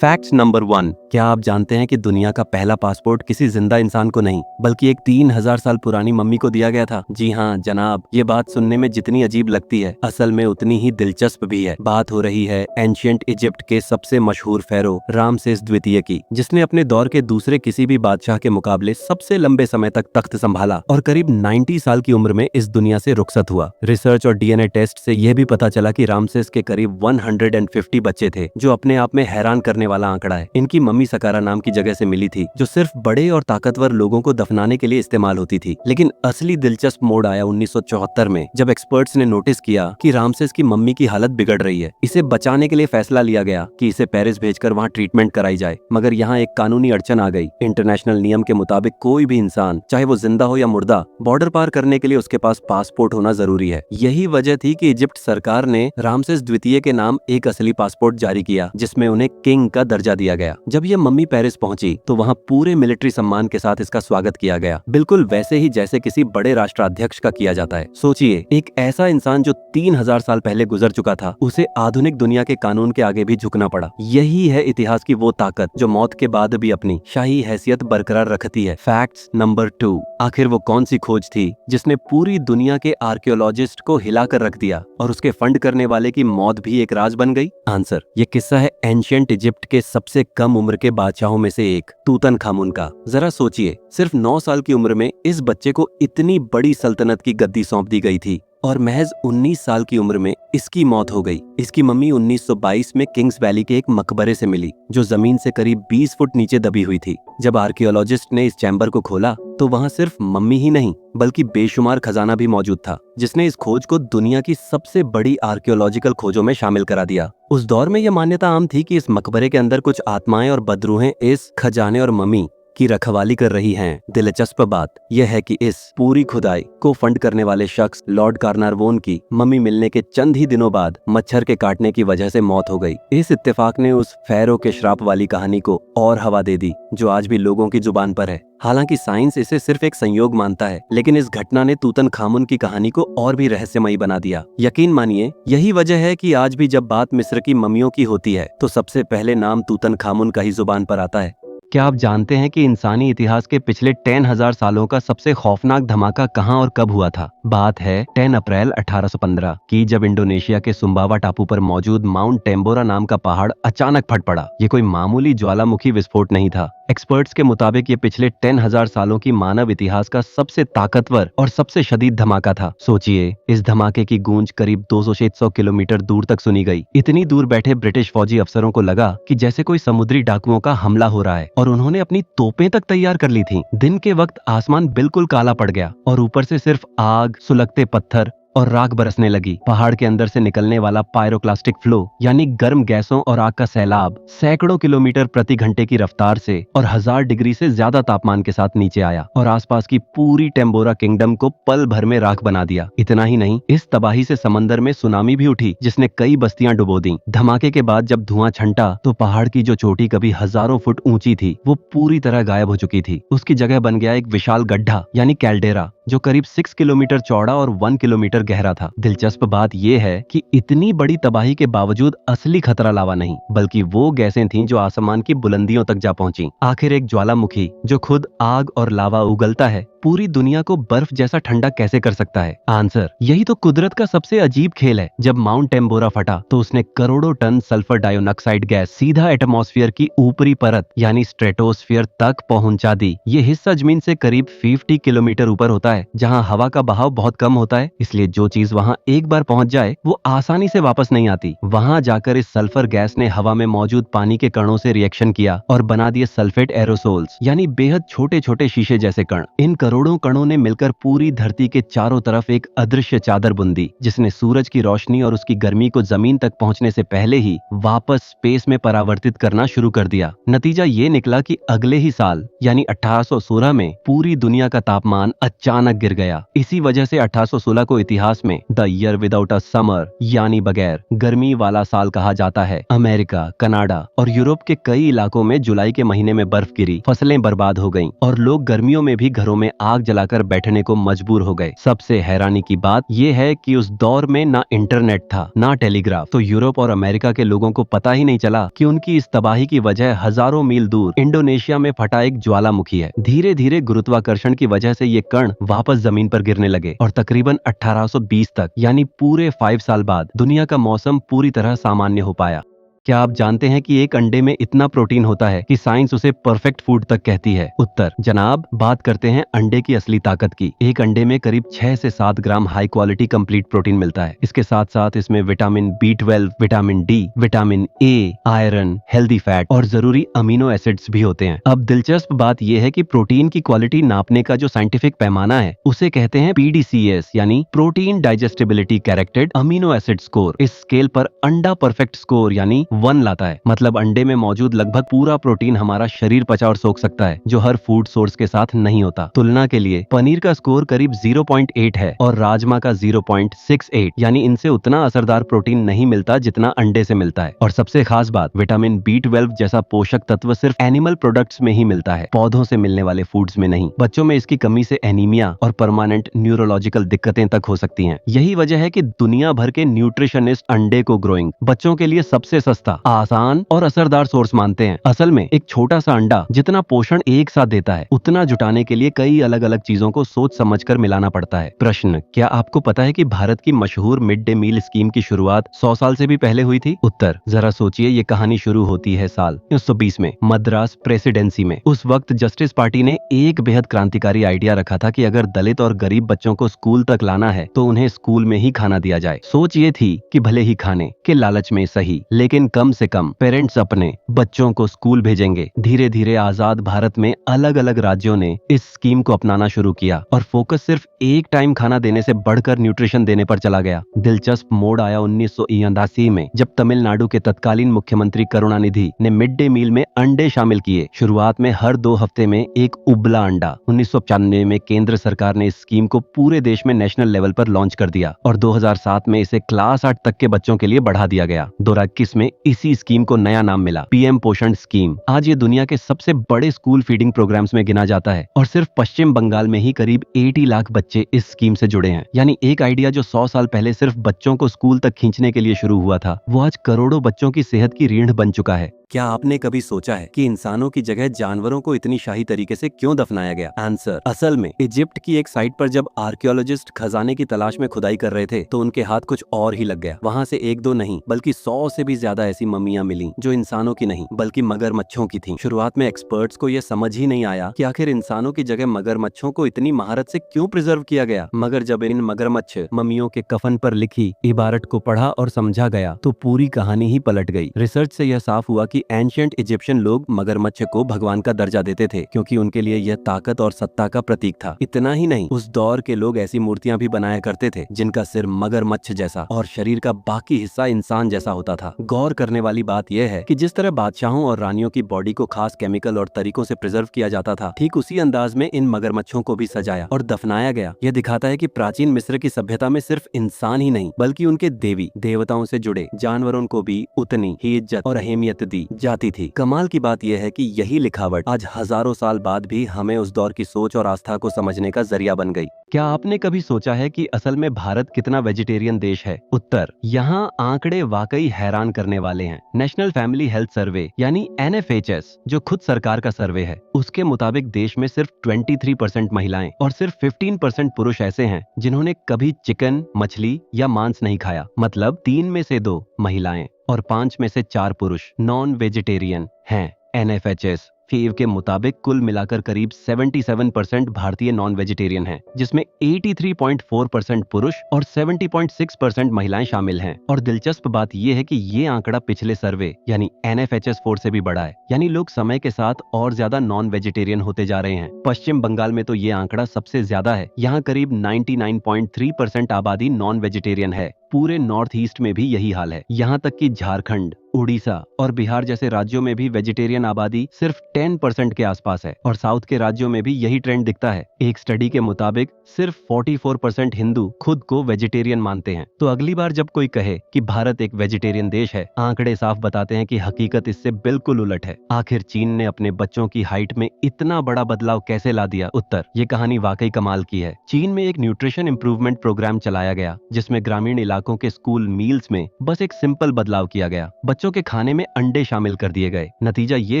Fact number 1। क्या आप जानते हैं कि दुनिया का पहला पासपोर्ट किसी जिंदा इंसान को नहीं बल्कि एक 3000 साल पुरानी मम्मी को दिया गया था? जी हाँ जनाब, ये बात सुनने में जितनी अजीब लगती है असल में उतनी ही दिलचस्प भी है। बात हो रही है एंशिएंट इजिप्ट के सबसे मशहूर फेरो रामसेस द्वितीय की, जिसने अपने दौर के दूसरे किसी भी बादशाह के मुकाबले सबसे लंबे समय तक तख्त संभाला और करीब 90 साल की उम्र में इस दुनिया से रुखसत हुआ। रिसर्च और डीएनए टेस्ट से यह भी पता चला कि रामसेस के करीब 150 बच्चे थे, जो अपने आप में हैरान करने वाला आंकड़ा है। इनकी मम्मी सकारा नाम की जगह से मिली थी, जो सिर्फ बड़े और ताकतवर लोगों को दफनाने के लिए इस्तेमाल होती थी। लेकिन असली दिलचस्प मोड़ आया 1974 में, जब एक्सपर्ट्स ने नोटिस किया कि रामसेस की मम्मी की हालत बिगड़ रही है। इसे बचाने के लिए फैसला लिया गया कि इसे पेरिस भेजकर वहां ट्रीटमेंट कराई जाए। मगर यहाँ एक कानूनी अड़चन आ गई। इंटरनेशनल नियम के मुताबिक कोई भी इंसान, चाहे वो जिंदा हो या मुर्दा, बॉर्डर पार करने के लिए उसके पास पासपोर्ट होना जरूरी है। यही वजह थी कि इजिप्ट सरकार ने रामसेस द्वितीय के नाम एक असली पासपोर्ट जारी किया, जिसमें उन्हें किंग का दर्जा दिया गया। जब ये मम्मी पेरिस पहुंची तो वहां पूरे मिलिट्री सम्मान के साथ इसका स्वागत किया गया, बिल्कुल वैसे ही जैसे किसी बड़े राष्ट्राध्यक्ष का किया जाता है। सोचिए, एक ऐसा इंसान जो 3000 साल पहले गुजर चुका था, उसे आधुनिक दुनिया के कानून के आगे भी झुकना पड़ा। यही है इतिहास की वो ताकत जो मौत के बाद भी अपनी शाही हैसियत बरकरार रखती है। Facts number 2। आखिर वो कौन सी खोज थी जिसने पूरी दुनिया के आर्कियोलॉजिस्ट को हिलाकर रख दिया और उसके फंड करने वाले की मौत भी एक राज बन गई? आंसर, ये किस्सा है एंशिएंट इजिप्ट के सबसे कम उम्र के बादशाहों में से एक तूतनखामुन का। जरा सोचिए, सिर्फ 9 साल की उम्र में इस बच्चे को इतनी बड़ी सल्तनत की गद्दी सौंप दी गई थी और महज 19 साल की उम्र में इसकी मौत हो गई। इसकी मम्मी 1922 में किंग्स वैली के एक मकबरे से मिली, जो जमीन से करीब 20 फुट नीचे दबी हुई थी। जब आर्कियोलॉजिस्ट ने इस चैम्बर को खोला तो वहां सिर्फ मम्मी ही नहीं बल्कि बेशुमार खजाना भी मौजूद था, जिसने इस खोज को दुनिया की सबसे बड़ी आर्कियोलॉजिकल खोजों में शामिल करा दिया। उस दौर में यह मान्यता आम थी कि इस मकबरे के अंदर कुछ आत्माएं और बदरूहें इस खजाने और मम्मी की रखवाली कर रही हैं। दिलचस्प बात यह है कि इस पूरी खुदाई को फंड करने वाले शख्स लॉर्ड कार्नारवोन की मम्मी मिलने के चंद ही दिनों बाद मच्छर के काटने की वजह से मौत हो गई। इस इत्तेफाक ने उस फेरो के श्राप वाली कहानी को और हवा दे दी, जो आज भी लोगों की जुबान पर है। हालांकि साइंस इसे सिर्फ एक संयोग मानता है, लेकिन इस घटना ने तूतनखामुन की कहानी को और भी रहस्यमयी बना दिया। यकीन मानिए, यही वजह है कि आज भी जब बात मिस्र की मम्मियों की होती है तो सबसे पहले नाम तूतनखामुन का ही जुबान पर आता है। क्या आप जानते हैं कि इंसानी इतिहास के पिछले 10,000 सालों का सबसे खौफनाक धमाका कहां और कब हुआ था? बात है 10 अप्रैल 1815 की, जब इंडोनेशिया के सुम्बावा टापू पर मौजूद माउंट टेम्बोरा नाम का पहाड़ अचानक फट पड़ा। ये कोई मामूली ज्वालामुखी विस्फोट नहीं था। एक्सपर्ट्स के मुताबिक ये पिछले 10,000 सालों की मानव इतिहास का सबसे ताकतवर और सबसे शदीद धमाका था। सोचिए, इस धमाके की गूंज करीब 200-300 किलोमीटर दूर तक सुनी गई। इतनी दूर बैठे ब्रिटिश फौजी अफसरों को लगा कि जैसे कोई समुद्री डाकुओं का हमला हो रहा है, और उन्होंने अपनी तोपें तक तैयार कर ली थीं। दिन के वक्त आसमान बिल्कुल काला पड़ गया और ऊपर से सिर्फ आग, सुलगते पत्थर और राख बरसने लगी। पहाड़ के अंदर से निकलने वाला पायरोक्लास्टिक फ्लो यानी गर्म गैसों और आग का सैलाब सैकड़ों किलोमीटर प्रति घंटे की रफ्तार से और 1000 डिग्री से ज्यादा तापमान के साथ नीचे आया और आसपास की पूरी टेम्बोरा किंगडम को पल भर में राख बना दिया। इतना ही नहीं, इस तबाही से समंदर में सुनामी भी उठी, जिसने कई बस्तियां डुबो दी। धमाके के बाद जब धुआं छंटा तो पहाड़ की जो चोटी कभी हजारों फुट ऊंची थी, वो पूरी तरह गायब हो चुकी थी। उसकी जगह बन गया एक विशाल गड्ढा यानी कैल्डेरा, जो करीब 6 किलोमीटर चौड़ा और 1 किलोमीटर गहरा था। दिलचस्प बात यह है कि इतनी बड़ी तबाही के बावजूद असली खतरा लावा नहीं, बल्कि वो गैसें थीं जो आसमान की बुलंदियों तक जा पहुंची। आखिर एक ज्वालामुखी जो खुद आग और लावा उगलता है, पूरी दुनिया को बर्फ जैसा ठंडा कैसे कर सकता है? आंसर, यही तो कुदरत का सबसे अजीब खेल है। जब माउंट टेम्बोरा फटा तो उसने करोड़ों टन सल्फर डाइऑक्साइड गैस सीधा एटमॉस्फेयर की ऊपरी परत यानी स्ट्रेटोस्फीयर तक पहुंचा दी। ये हिस्सा जमीन से करीब 50 किलोमीटर ऊपर होता है, जहां हवा का बहाव बहुत कम होता है। इसलिए जो चीज वहां एक बार पहुंच जाए वो आसानी से वापस नहीं आती। वहां जाकर इस सल्फर गैस ने हवा में मौजूद पानी के कणों से रिएक्शन किया और बना दिए सल्फेट एरोसोल्स यानी बेहद छोटे छोटे शीशे जैसे कण। इन करोड़ों कणों ने मिलकर पूरी धरती के चारों तरफ एक अदृश्य चादर बुन दी, जिसने सूरज की रोशनी और उसकी गर्मी को जमीन तक पहुंचने से पहले ही वापस स्पेस में परावर्तित करना शुरू कर दिया। नतीजा ये निकला कि अगले ही साल यानी 1816 में पूरी दुनिया का तापमान अचानक गिर गया। इसी वजह से 1816 को इतिहास में the year without a summer यानी बगैर गर्मी वाला साल कहा जाता है। अमेरिका, कनाडा और यूरोप के कई इलाकों में जुलाई के महीने में बर्फ गिरी, फसलें बर्बाद हो गईं और लोग गर्मियों में भी घरों में आग जलाकर बैठने को मजबूर हो गए। सबसे हैरानी की बात यह है कि उस दौर में ना इंटरनेट था ना टेलीग्राफ, तो यूरोप और अमेरिका के लोगों को पता ही नहीं चला कि उनकी इस तबाही की वजह हजारों मील दूर इंडोनेशिया में फटा एक ज्वालामुखी है। धीरे धीरे गुरुत्वाकर्षण की वजह से ये कण वापस जमीन पर गिरने लगे और तकरीबन 1820 तक यानी पूरे 5 साल बाद दुनिया का मौसम पूरी तरह सामान्य हो पाया। क्या आप जानते हैं कि एक अंडे में इतना प्रोटीन होता है कि साइंस उसे परफेक्ट फूड तक कहती है? उत्तर, जनाब, बात करते हैं अंडे की असली ताकत की। एक अंडे में करीब 6 से 7 ग्राम हाई क्वालिटी कंप्लीट प्रोटीन मिलता है। इसके साथ साथ इसमें vitamin B12, vitamin D, vitamin A, iron, healthy fat और जरूरी अमीनो एसिड्स भी होते हैं। अब दिलचस्प बात यह है कि प्रोटीन की क्वालिटी नापने का जो साइंटिफिक पैमाना है उसे कहते हैं PDCS यानी protein digestibility corrected amino acid score. इस स्केल पर अंडा परफेक्ट स्कोर यानी 1 लाता है। मतलब अंडे में मौजूद लगभग पूरा प्रोटीन हमारा शरीर पचा और सोख सकता है, जो हर फूड सोर्स के साथ नहीं होता। तुलना के लिए पनीर का स्कोर करीब 0.8 है और राजमा का 0.68, यानी इनसे उतना असरदार प्रोटीन नहीं मिलता जितना अंडे से मिलता है। और सबसे खास बात, विटामिन B12 जैसा पोषक तत्व सिर्फ एनिमल प्रोडक्ट्स में ही मिलता है, पौधों से मिलने वाले फूड्स में नहीं। बच्चों में इसकी कमी से एनीमिया और परमानेंट न्यूरोलॉजिकल दिक्कतें तक हो सकती हैं। यही वजह है कि दुनिया भर के न्यूट्रिशनिस्ट अंडे को ग्रोइंग बच्चों के लिए सबसे सस्ता, आसान और असरदार सोर्स मानते हैं। असल में एक छोटा सा अंडा जितना पोषण एक साथ देता है, उतना जुटाने के लिए कई अलग अलग चीजों को सोच समझकर मिलाना पड़ता है। प्रश्न, क्या आपको पता है कि भारत की मशहूर मिड डे मील स्कीम की शुरुआत 100 साल से भी पहले हुई थी? उत्तर, जरा सोचिए, ये कहानी शुरू होती है साल 1920 में मद्रास प्रेसिडेंसी में। उस वक्त जस्टिस पार्टी ने एक बेहद क्रांतिकारी आइडिया रखा था कि अगर दलित और गरीब बच्चों को स्कूल तक लाना है तो उन्हें स्कूल में ही खाना दिया जाए। सोच ये थी कि भले ही खाने के लालच में सही, लेकिन कम से कम पेरेंट्स अपने बच्चों को स्कूल भेजेंगे। धीरे धीरे आजाद भारत में अलग अलग राज्यों ने इस स्कीम को अपनाना शुरू किया और फोकस सिर्फ एक टाइम खाना देने से बढ़कर न्यूट्रिशन देने पर चला गया। दिलचस्प मोड़ आया 1981 में, जब तमिलनाडु के तत्कालीन मुख्यमंत्री करुणानिधि ने मिड डे मील में अंडे शामिल किए। शुरुआत में हर 2 हफ्ते में एक उबला अंडा। 1995 में केंद्र सरकार ने इस स्कीम को पूरे देश में नेशनल लेवल पर लॉन्च कर दिया और 2007 में इसे क्लास 8 तक के बच्चों के लिए बढ़ा दिया गया। 2021 में इसी स्कीम को नया नाम मिला, PM पोषण स्कीम। आज ये दुनिया के सबसे बड़े स्कूल फीडिंग प्रोग्राम्स में गिना जाता है और सिर्फ पश्चिम बंगाल में ही करीब 80 लाख बच्चे इस स्कीम से जुड़े हैं। यानी एक आइडिया जो 100 साल पहले सिर्फ बच्चों को स्कूल तक खींचने के लिए शुरू हुआ था, वो आज करोड़ों बच्चों की सेहत की रीढ़ बन चुका है। क्या आपने कभी सोचा है कि इंसानों की जगह जानवरों को इतनी शाही तरीके से क्यों दफनाया गया? आंसर, असल में इजिप्ट की एक साइट पर जब आर्कियोलॉजिस्ट खजाने की तलाश में खुदाई कर रहे थे तो उनके हाथ कुछ और ही लग गया। वहाँ से 1-2 नहीं बल्कि 100 से भी ज्यादा ऐसी मम्मियां मिली जो इंसानों की नहीं बल्कि मगरमच्छों की थीं। शुरुआत में एक्सपर्ट्स को यह समझ ही नहीं आया कि आखिर इंसानों की जगह मगरमच्छों को इतनी महारत से क्यों प्रिजर्व किया गया। मगर जब इन मगरमच्छ मम्मियों के कफन पर लिखी इबारत को पढ़ा और समझा गया तो पूरी कहानी ही पलट गई। रिसर्च से यह साफ हुआ कि एंशिएंट इजिप्शियन लोग मगरमच्छ को भगवान का दर्जा देते थे क्योंकि उनके लिए यह ताकत और सत्ता का प्रतीक था। इतना ही नहीं, उस दौर के लोग ऐसी मूर्तियां भी बनाया करते थे जिनका सिर मगरमच्छ जैसा और शरीर का बाकी हिस्सा इंसान जैसा होता था। गौर करने वाली बात यह है कि जिस तरह बादशाहों और रानियों की बॉडी को खास केमिकल और तरीकों से प्रिजर्व किया जाता था, ठीक उसी अंदाज में इन मगरमच्छों को भी सजाया और दफनाया गया। यह दिखाता है कि प्राचीन मिस्र की सभ्यता में सिर्फ इंसान ही नहीं बल्कि उनके देवी देवताओं से जुड़े जानवरों को भी उतनी ही इज्जत और अहमियत दी जाती थी। कमाल की बात यह है कि यही लिखावट आज हजारों साल बाद भी हमें उस दौर की सोच और आस्था को समझने का जरिया बन गई। क्या आपने कभी सोचा है कि असल में भारत कितना वेजिटेरियन देश है? उत्तर, यहाँ आंकड़े वाकई हैरान करने वाले हैं। नेशनल फैमिली हेल्थ सर्वे यानी NFHS, जो खुद सरकार का सर्वे है, उसके मुताबिक देश में सिर्फ 23% महिलाएं और सिर्फ 15% पुरुष ऐसे हैं जिन्होंने कभी चिकन, मछली या मांस नहीं खाया। मतलब 3 में से 2 महिलाएं और 5 में से 4 पुरुष नॉन वेजिटेरियन हैं। NFHS फीव के मुताबिक कुल मिलाकर करीब 77% भारतीय नॉन वेजिटेरियन हैं, जिसमें 83.4% पुरुष और 70.6% महिलाएं शामिल हैं। और दिलचस्प बात यह है कि ये आंकड़ा पिछले सर्वे यानी NFHS 4 से भी बड़ा है। यानी लोग समय के साथ और ज्यादा नॉन वेजिटेरियन होते जा रहे हैं। पश्चिम बंगाल में तो ये आंकड़ा सबसे ज्यादा है। यहाँ करीब 99.3% आबादी नॉन वेजिटेरियन है। पूरे नॉर्थ ईस्ट में भी यही हाल है। यहाँ तक कि झारखंड, उड़ीसा और बिहार जैसे राज्यों में भी वेजिटेरियन आबादी सिर्फ 10% के आसपास है और साउथ के राज्यों में भी यही ट्रेंड दिखता है। एक स्टडी के मुताबिक सिर्फ 44% हिंदू खुद को वेजिटेरियन मानते हैं। तो अगली बार जब कोई कहे कि भारत एक वेजिटेरियन देश है, आंकड़े साफ बताते हैं कि हकीकत इससे बिल्कुल उलट है। आखिर चीन ने अपने बच्चों की हाइट में इतना बड़ा बदलाव कैसे ला दिया? उत्तर, ये कहानी वाकई कमाल की है। चीन में एक न्यूट्रिशन इंप्रूवमेंट प्रोग्राम चलाया गया जिसमें ग्रामीण इलाकों के स्कूल मील्स में बस एक सिंपल बदलाव किया गया। बच्चों के खाने में अंडे शामिल कर दिए गए। नतीजा ये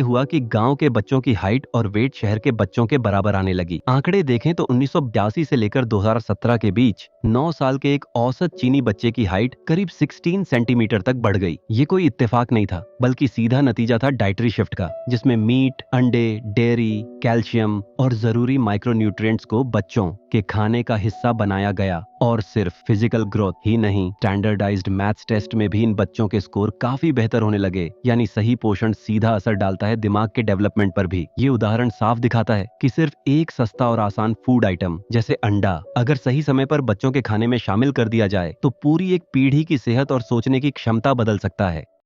हुआ कि गांव के बच्चों की हाइट और वेट शहर के बच्चों के बराबर आने लगी। आंकड़े देखें तो 1982 से लेकर 2017 के बीच 9 साल के एक औसत चीनी बच्चे की हाइट करीब 16 सेंटीमीटर तक बढ़ गई। ये कोई इत्तेफाक नहीं था, बल्कि सीधा नतीजा था डाइटरी शिफ्ट का, जिसमें मीट, अंडे, डेयरी, कैल्शियम और जरूरी माइक्रोन्यूट्रिएंट्स को बच्चों के खाने का हिस्सा बनाया गया। और सिर्फ फिजिकल ग्रोथ ही नहीं, स्टैंडर्डाइज्ड मैथ्स टेस्ट में भी इन बच्चों के स्कोर काफी बेहतर होने लगे। यानी सही पोषण सीधा असर डालता है दिमाग के डेवलपमेंट पर भी। ये उदाहरण साफ दिखाता है कि सिर्फ एक सस्ता और आसान फूड आइटम जैसे अंडा अगर सही समय पर बच्चों के खाने में शामिल कर दिया जाए तो पूरी एक पीढ़ी की सेहत और सोचने की क्षमता बदल सकता है।